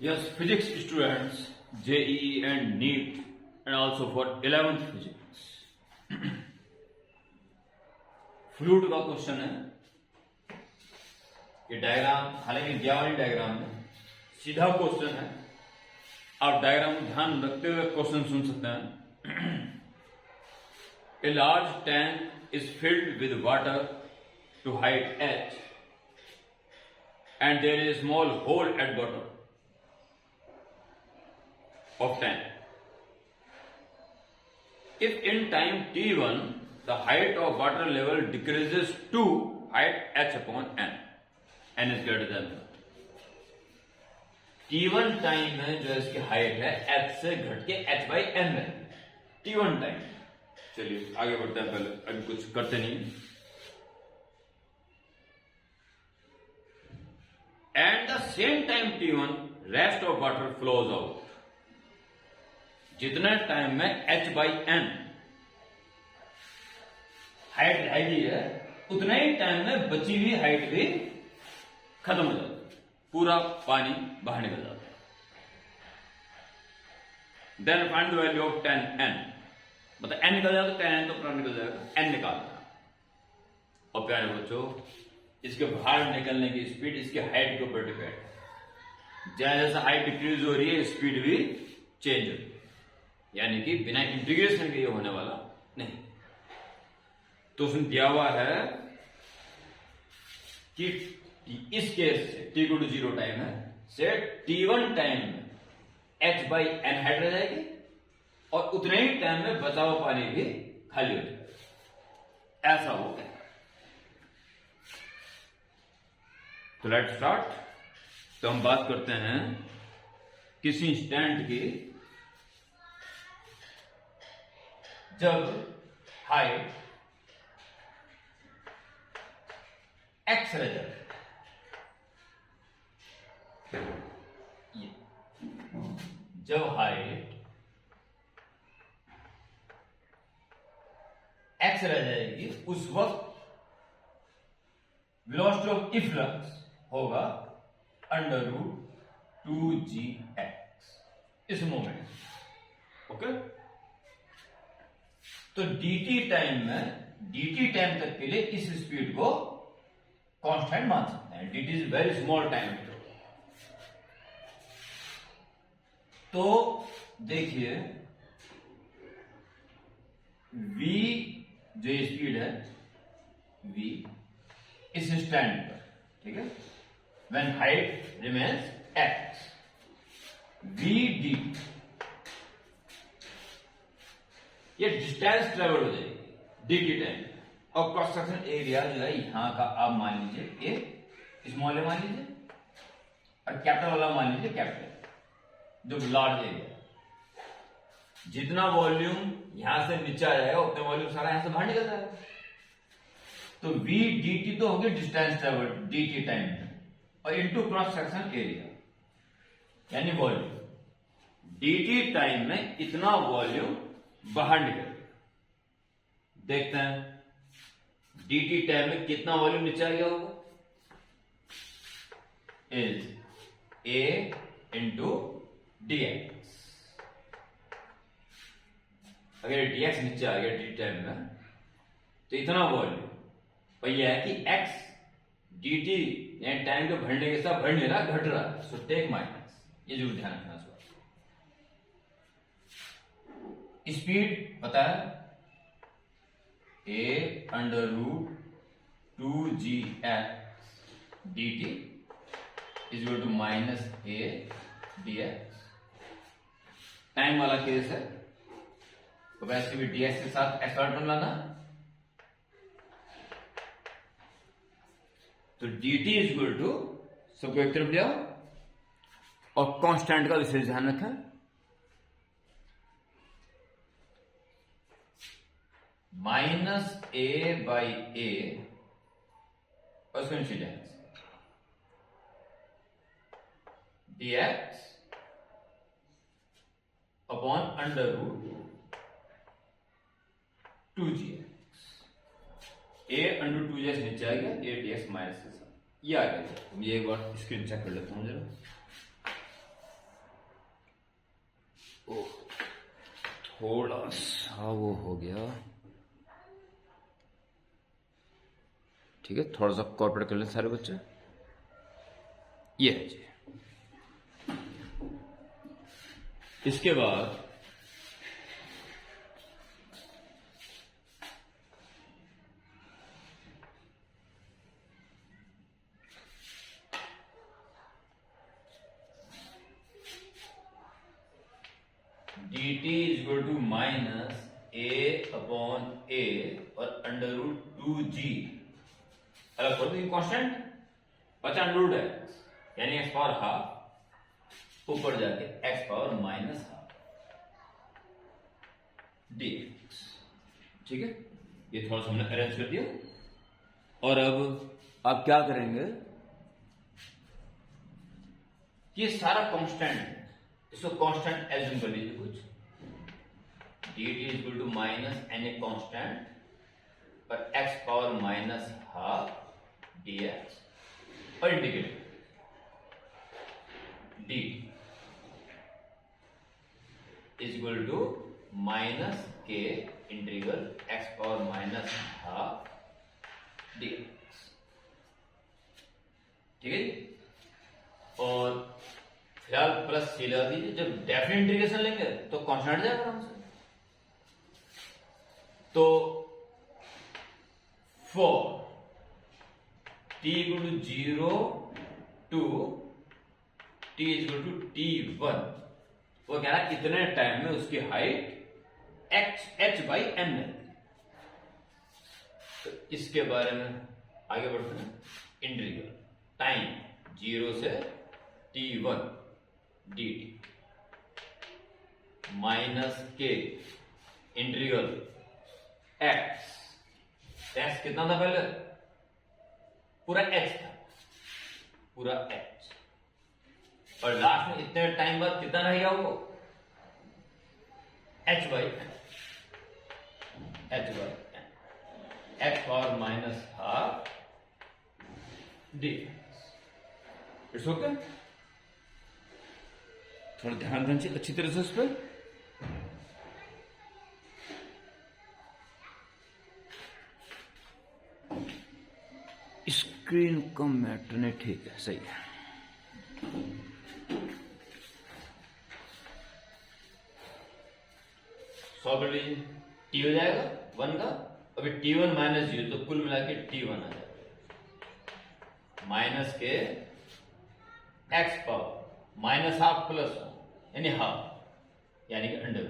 Yes, physics students, JEE and NEET, and also for 11th physics. Fluid का question है। ये diagram हालांकि दिया वाली डायग्राम है, सीधा क्वेश्चन है। आप डायग्राम को ध्यान रखते हुए क्वेश्चन सुन सकते हैं। A large tank is filled with water to height h, and there is a small hole at bottom of tank. If in time t1 the height of water level decreases to height h upon n, n is greater than t1 time में जो इसकी height है h से घट के h by n है। t1 time. चलिए आगे बढ़ते हैं, पहले अभी कुछ करते नहीं। At the same time t1 rest of water flows out. जितने टाइम में h by n हाइट रहेगी है, उतने ही टाइम में बची हुई हाइट भी खत्म हो जाती है, पूरा पानी बाहर निकल जाता है। Then find the value of 10n। मतलब n निकल जाएगा तो 10n तो पूरा निकल जाएगा, n निकालना। और प्यारे बच्चों, इसके बाहर निकलने की स्पीड इसके हाइट के ऊपर डिपेंड है। जैसे जैसे हाइट डिक्रीज हो रही है, स्पीड भी चेंज हो रही है, यानी कि बिना इंटीग्रेशन के ये होने वाला नहीं। तो उसमें दिया हुआ है कि इस केस से t को 0 टाइम है से t1 टाइम में h by n हाइट रह जाएगी और उतने ही टाइम में बचा हुआ पानी भी खाली हो जाएगा। ऐसा हो गया। तो लेट्स स्टार्ट। तो हम बात करते हैं किसी इंस्टेंट की जब हाइट x रह जाए, जब हाइट x रह जाएगी उस वक्त वेलोसिटी ऑफ इफ्लक्स होगा √2gx इस मोमेंट। ओके, तो dt टाइम तक के लिए इस स्पीड को कांस्टेंट मान सकते हैं। dt is very small time. तो देखिए v जो स्पीड है v इस स्टैंड पर, ठीक है, when height remains x, v dt ये डिस्टेंस ट्रेवल हो जाएगी dt टाइम। और क्रॉस सेक्शन एरिया जो है यहां का आप मान लीजिए ए स्मॉल ए मान लीजिए और कैपिटल वाला मान लीजिए कैपिटल, जो लार्ज एरिया। जितना वॉल्यूम यहां से नीचे आ जाएगा उतना वॉल्यूम सारा यहां से बाहर निकल जाएगा। तो v dt तो होगी डिस्टेंस ट्रेवल dt टाइम में, और इनटू क्रॉस सेक्शन एरिया यानी वॉल्यूम। dt टाइम में इतना वॉल्यूम बाहर निकल। देखते हैं dt टाइम में कितना वॉल्यूम नीचे आ गया होगा। Is a into dx। अगर dx नीचे आ गया dt टाइम में तो इतना वॉल्यूम, पर यह है कि x dt यानी टाइम के बढ़ने के साथ बढ़ नहीं रहा, घट रहा है। सो टेक माइनस, ये जरूर ध्यान रखना। स्पीड पता है a √2gx dt is equal to minus a dx। Time वाला केस है तो वैसे भी dx के साथ एक्सपर्ट टर्म लाना। तो dt इज इक्वल टू, सबको एक तरफ लिया और कांस्टेंट का विशेष ध्यान रखें, माइनस a by a और उसका incidence dx upon √2gx। a √2gx नीचे आ गया, a dx माइनस के साथ ये आ गया। ये एक बार स्क्रीन चेक कर लेता हूं जरा। ओह, थोड़ा सा वो हो गया। ठीक है, थोड़ा सा कॉर्पोरेट कर लें सारे बच्चे। ये है जी। इसके बाद dt is equal to minus a upon a और अंडर रूट 2g अलग कर दो। कॉन्स्टेंट बचा अंडर रूट है, यानी एक्स पावर हाफ ऊपर जाके x power minus half dx। ठीक है, ये थोड़ा सा हमने अरेंज कर दिया। और अब आप क्या करेंगे, ये सारा कांस्टेंट है, इसको कांस्टेंट एज्यूम कर लीजिए कुछ। dt is equal to minus n a constant और x power minus half dx और integrate dt is equal to minus k integral x power minus half dx। ठीक है जी। और फिलहाल प्लस सी लगा दीजिए। जब डेफिनेट इंटीग्रेशन लेंगे तो कांस्टेंट जाएगा आराम से। तो for t equal to 0 to t equal to t1, वो कह रहा है इतने टाइम में उसकी हाइट h बाई m है। तो इसके बारे में आगे बढ़ते हैं। इंटीग्रल टाइम 0 से t1 dt minus k integral x कितना था पहले, पूरा h था, पूरा h, और लास्ट में इतने टाइम बाद कितना रहेगा वो h by x power minus half dx। It's okay. थोड़ा ध्यान देना चाहिए अच्छी तरह से इस पर। स्क्रीन कम मैटर नहीं, ठीक है, सही है। सॉल्व कर लीजिए। टी हो जाएगा 1 का, अभी t1 माइनस 0 तो कुल मिला के t1 आ जाएगा। माइनस के x power minus half plus यानी हाफ, यानी कि अंडर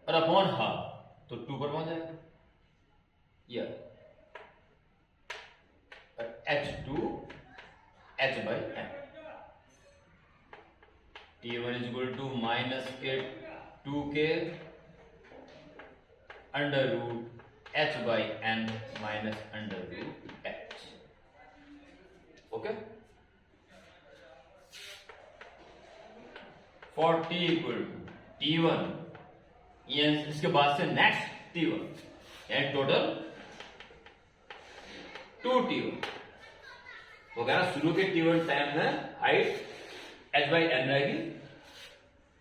और अपॉन हाफ तो 2 पर पहुंच जाएगा। या h2 h by m t1 is equal to minus के 2k under root h by n minus under root h। Okay. For t equal to t1, इसके बाद से नेक्स्ट t1 यानी टोटल 2t1। वो कह रहा शुरू के t1 टाइम में हाइट h बाई n रहेगी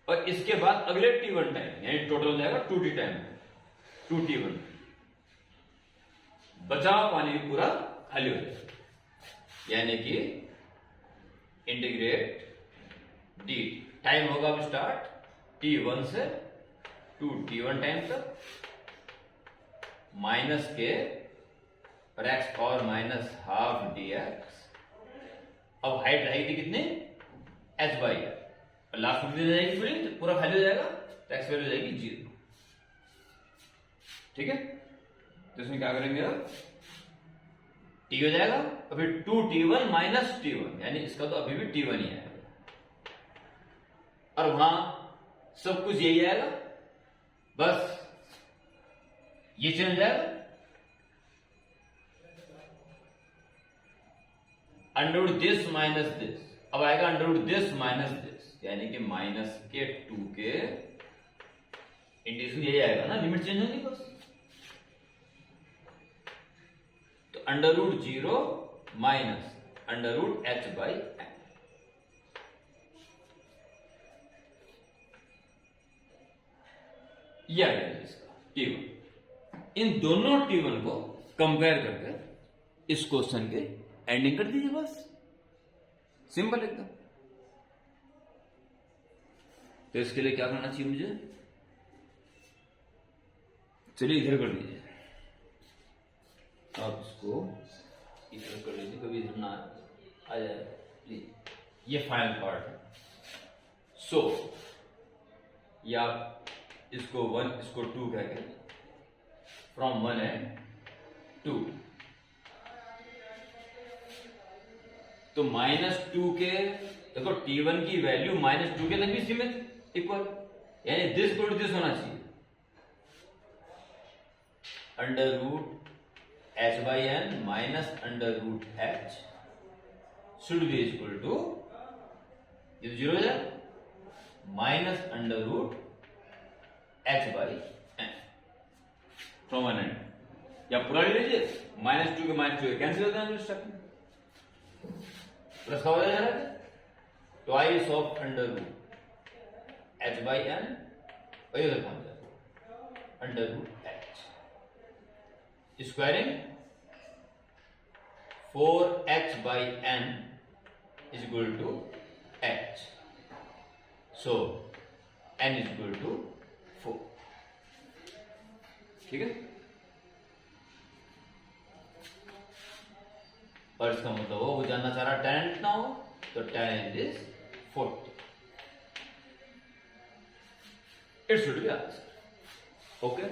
और इसके बाद अगले t1 टाइम यानी टोटल हो जाएगा 2t टाइम 2t1। बचा पानी पूरा खाली हो जाएगा, यानी कि इंटीग्रेट dt टाइम होगा अब स्टार्ट t1 से 2t1 टाइम तक माइनस के और x power minus half dx। अब हाइट रहेगी कितनी h बाई और लास्ट में दे जाएगी पूरी, तो पूरा खाली हो जाएगा तो एक्स वैल्यू हो जाएगी 0। ठीक है, तो इसमें क्या करेंगे अब t हो जाएगा और फिर 2t1 माइनस t1 यानी इसका तो अभी भी t1 ही आएगा और वहां सब कुछ यही आएगा, बस ये चेंज जाएगा। Under root this minus this, अब आएगा under root this minus this यानी कि माइनस के 2 के इंटीग्रेशन यही आएगा ना, लिमिट चेंज होगी बस। तो under root 0 minus under root h by n। यह आ गया इसका T1। इन दोनों T1 को कंपेयर करके इस क्वेश्चन के एंडिंग कर दीजिए, बस सिंपल एकदम। तो इसके लिए क्या करना चाहिए मुझे, चलिए इधर कर दीजिए, आप इसको इधर कर लीजिए, कभी इधर ना आ जाए प्लीज, ये फाइनल पार्ट है। सो या इसको 1 इसको 2 कह के फ्रॉम 1 एंड 2, तो -2 के देखो T1 की वैल्यू -2 के तक भी सीमित इक्वल, यानी दिस इक्वल टू दिस होना चाहिए, √h/n minus √h should be equal to, ये 0 हो जाए, -√h/n फ्रॉम 1 एंड, या पूरा ले लीजिए, -2 के -2 कैंसिल होता है स्टेप में, प्लस का हो जाएगा ट्वाइस ऑफ √h/n, वही उधर पहुंच जाएगा √h, squaring 4h/n is equal to h, so n is equal to 4, ठीक है। और इसका मतलब वो जानना चाह रहा tan कितना हो, तो tan is 40, it should be answer, okay।